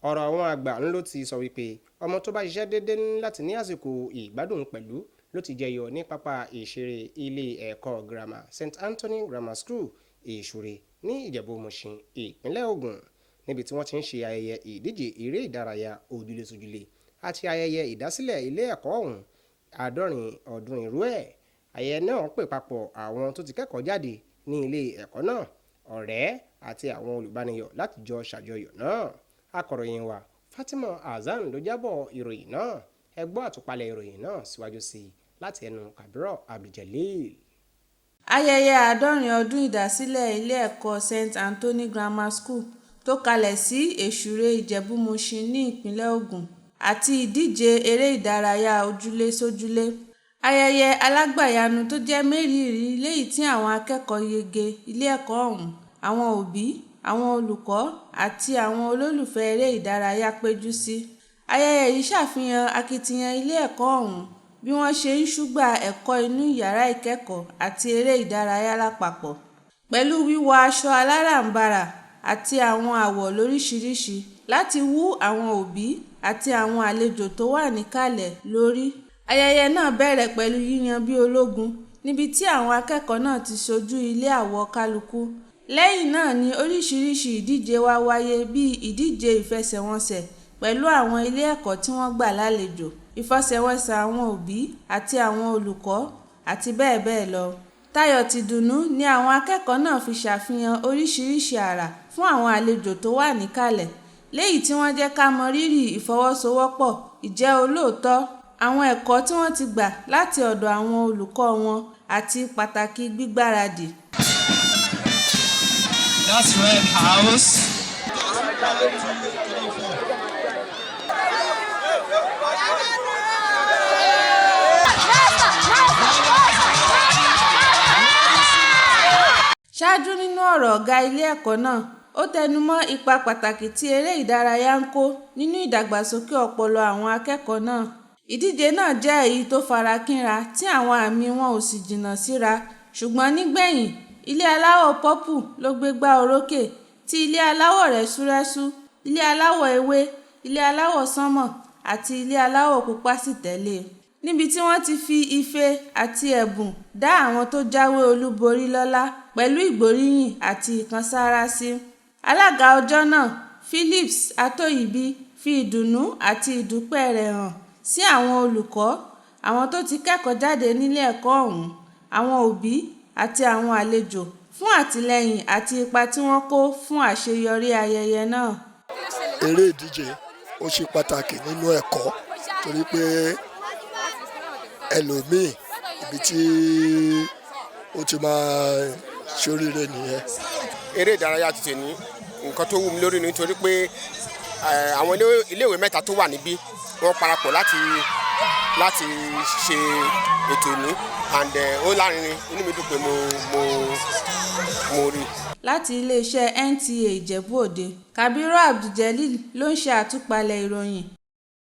ọ̀rọ̀ àwọn àgbà ló ti sọ wípé ọmọ tó bá ṣiṣẹ́ déédéé ní láti ní àsìkò ìgbádùn pẹ̀lú ló ti jẹyọ ní pápá ìṣeré ilé ẹ̀kọ́ girama St Anthony Grammar School Ìṣúré ní Ìjẹ̀bú-Òmùṣin ìpínlẹ̀ Ògùn níbi tí wọ́n ti ń ṣe ayẹyẹ ìdíje eré ìdárayá ojúlé-sójúlé àti ayẹyẹ ìdásílẹ̀ ilé ẹ̀kọ́ ọ̀hún 70 ọdún irú ẹ̀. Ayẹyẹ náà pè papọ̀ àwọn tó ti kẹ́kọ̀ọ́ jáde ní ilé ẹ̀kọ́ náà, ọ̀rẹ́ àti àwọn olùbániyọ̀ láti jọ ṣàjọyọ̀ náà. Akọ̀ròyìn wa Fatima Hasan ló jábọ̀ ìròyìn náà. Ẹ gbọ́ àtúpalẹ̀ ìròyìn náà síwájú sí i láti ẹnu Kabiro Abdul-Jalil. Ayẹyẹ 70 ọdún ìdásílẹ̀ ilé ẹ̀kọ́ St Anthony Grammar School tó kalẹ̀ sí Ìṣúré Ìjẹ̀bú-Òmùṣin ní ìpínlẹ̀ Ògùn àti ìdíje eré ìdárayá ojúlé-sójúlé. Ayẹyẹ alágbàyanu tó jẹ́ mérìíìírí léyìí tí àwọn akẹ́kọ̀ọ́ yege ilé ẹ̀kọ́ ọ̀hún, àwọn òbí, àwọn olùkọ́ àti àwọn olólùfẹ́ eré ìdárayá péjú sí. Ayẹyẹ yìí ṣàfihàn akitiyan ilé ẹ̀kọ́ ọ̀hún bí wọ́n ṣe ń ṣúgbà ẹ̀kọ́ inú yàrá ìkẹ́kọ̀ọ́ àti eré ìdárayá lápapọ̀. Pẹ̀lú wíwọ aṣọ aláràǹbarà àti àwọn àwọ̀ lóríṣiríṣi láti wú àwọn òbí àti àwọn àlejò tó wà níkàlẹ̀ lórí. Ayẹyẹ náà bẹ̀rẹ̀ pẹ̀lú yíyan bí ológun níbi tí àwọn akẹ́kọ̀ọ́ náà ti ṣojú ilé àwọ̀ kálukú. Lẹ́yìn náà ni oríṣiríṣi ìdíje wá wáyé bíi ìdíje ìfẹsẹ̀wọnsẹ̀ pẹ̀lú àwọn ilé ẹ̀kọ́ tí wọ́n gbà lálejò, ìfẹsẹ̀wọnsẹ̀ àwọn òbí àti àwọn olùkọ́ àti bẹ́ẹ̀ bẹ́ẹ̀ lọ. Tayọ̀ tìdùnnú ni àwọn akẹ́kọ̀ọ́ náà fi ṣàfihàn oríṣiríṣi àrà fún àwọn àlejò tó wà níkàlẹ̀, léyìí tí wọ́n jẹ́ ká mọ rírì ìfọwọ́sowọ́pọ̀, ìjẹ́ olóòótọ́, àwọn ẹ̀kọ́ tí wọ́n ti gbà láti ọ̀dọ̀ àwọn olùkọ́ wọn àti pàtàkì gbígbáradì. That's Red House. Ṣáájú nínú ọ̀rọ̀ ọ̀gá ilé ẹ̀kọ́ náà, ó tẹnumọ́ ipa pàtàkì tí eré ìdárayá ń kó nínú ìdàgbàsókè ọpọlọ àwọn akẹ́kọ̀ọ́ náà. Ìdíje náà jẹ́ èyí tó farakínra tí àwọn àmì wọn ò sì jìnnà síra, ṣùgbọ́n nígbẹ̀yìn, ilé aláwọ̀ pọ́pù ló gbégbá orókè tí ilé aláwọ̀ rẹ́súrẹ́sú, ilé aláwọ̀ ewé, ilé aláwọ̀ sánmọ̀ àti ilé aláwọ̀ pupa sì tẹ̀lé, níbi tí wọ́n ti fi ife àti ẹ̀bùn dá àwọn tó jáwé olúborí lọ́lá pẹ̀lú ìgbóríyìn àti ìkansára sí. Alága ọjọ́ náà, Phillips Atoyibi, fi ìdùnnú àti ìdúpẹ́ rẹ̀ hàn sí àwọn olùkọ́, àwọn tó ti kẹ́kọ̀ọ́ jáde nílé ẹ̀kọ́ ọ̀hún, àwọn òbí àti àwọn àlejò fún àtìlẹ́yìn àti ipa tí wọ́n kó fún àṣeyọrí ayẹyẹ náà. Eré ìdíje ó ṣe pàtàkì nínú ẹ̀kọ́ torí pé ẹlòmíì ibi tí ó ti máa ṣoríire nìyẹn. Eré ìdárayá ti tẹ̀ ní nǹkan tó wù mí lórí nítorí pé àwọn iléèwé mẹ́ta tó wà níbí wọ́n parapọ̀ láti ṣe ètò ìní and ó lárinrin, inú mi dùn pé mo rí. Láti iléeṣẹ́ NTA Ìjẹ̀bú Òde, Kabiro Abdul-Jalil ló ń ṣe àtúpalẹ̀ ìròyìn.